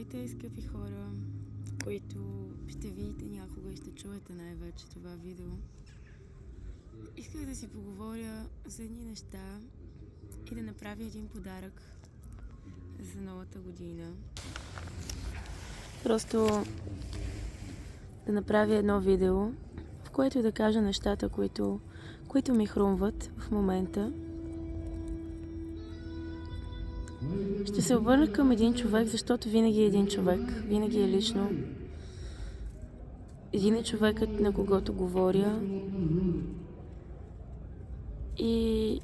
Здравейте, скъпи хора, които ще видите някога и ще чуете най-вече това видео. Исках да си поговоря за едни неща и да направя един подарък за новата година. Просто да направя едно видео, в което да кажа нещата, които ми хрумват в момента. Ще се обърна към един човек, защото винаги е един човек. Винаги е лично. Един е човекът, на когото говоря. И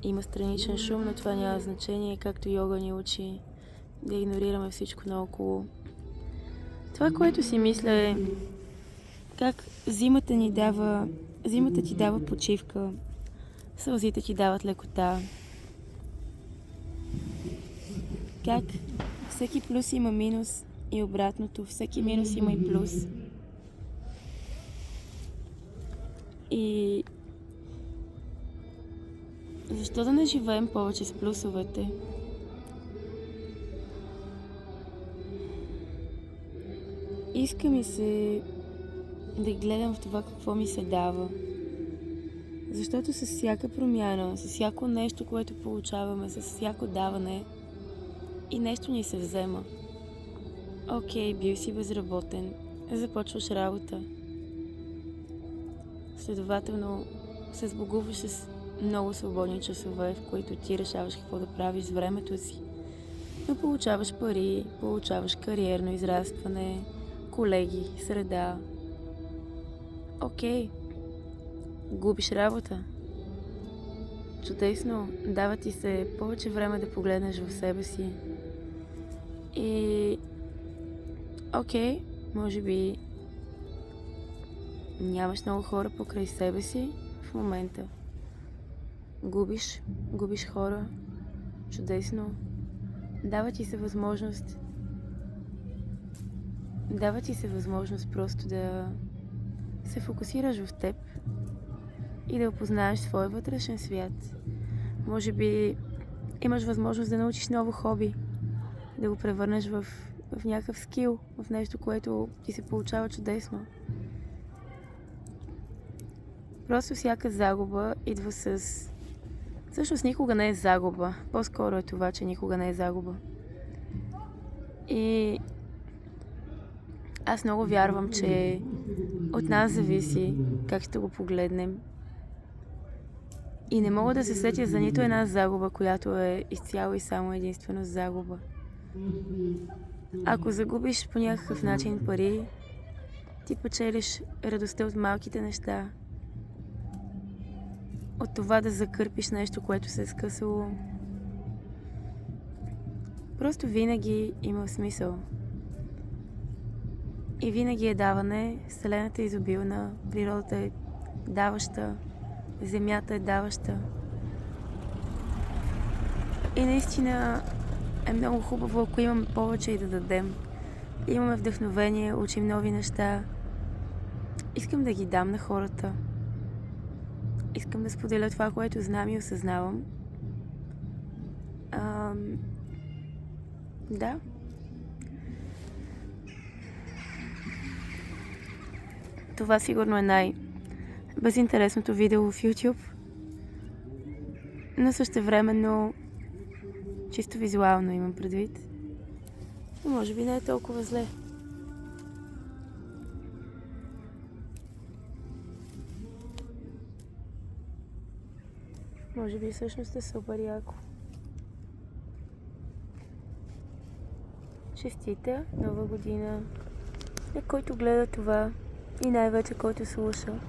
има страничен шум, но това няма значение, както йога ни учи да игнорираме всичко наоколо. Това, което си мисля е как зимата ти дава почивка, сълзите ти дават лекота. Как всеки плюс има минус и обратното, всеки минус има и плюс. И защо да не живеем повече с плюсовете? Иска ми се да гледам в това какво ми се дава. Защото с всяка промяна, с всяко нещо, което получаваме, с всяко даване и нещо ни се взема. Окей, бил си безработен, започваш работа. Следователно се сбогуваш с много свободни часове, в които ти решаваш какво да правиш с времето си. Но получаваш пари, получаваш кариерно израстване, колеги, среда. Окей, губиш работа. Чудесно, дава ти се повече време да погледнеш в себе си. И окей, може би нямаш много хора покрай себе си в момента. Губиш хора. Чудесно. Дава ти се възможност просто да се фокусираш в теб и да опознаеш своя вътрешен свят. Може би имаш възможност да научиш ново хоби, да го превърнеш в някакъв скил, в нещо, което ти се получава чудесно. Просто всяка загуба идва с... Всъщност никога не е загуба. По-скоро е това, че никога не е загуба. И аз много вярвам, че от нас зависи как ще го погледнем. И не мога да се сетя за нито една загуба, която е изцяло и само единствено загуба. Ако загубиш по някакъв начин пари, ти печелиш радостта от малките неща. От това да закърпиш нещо, което се е скъсало. Просто винаги има смисъл. И винаги е даване. Вселената е изобилна, природата е даваща, земята е даваща. И наистина е много хубаво, ако имаме повече и да дадем. Имаме вдъхновение, учим нови неща. Искам да ги дам на хората. Искам да споделя това, което знам и осъзнавам. Да. Това сигурно е най-безинтересното видео в YouTube. Но същевременно чисто визуално имам предвид. Но може би не е толкова зле. Може би всъщност е супер яко. Честита нова година на който гледа това и най-вече който слуша.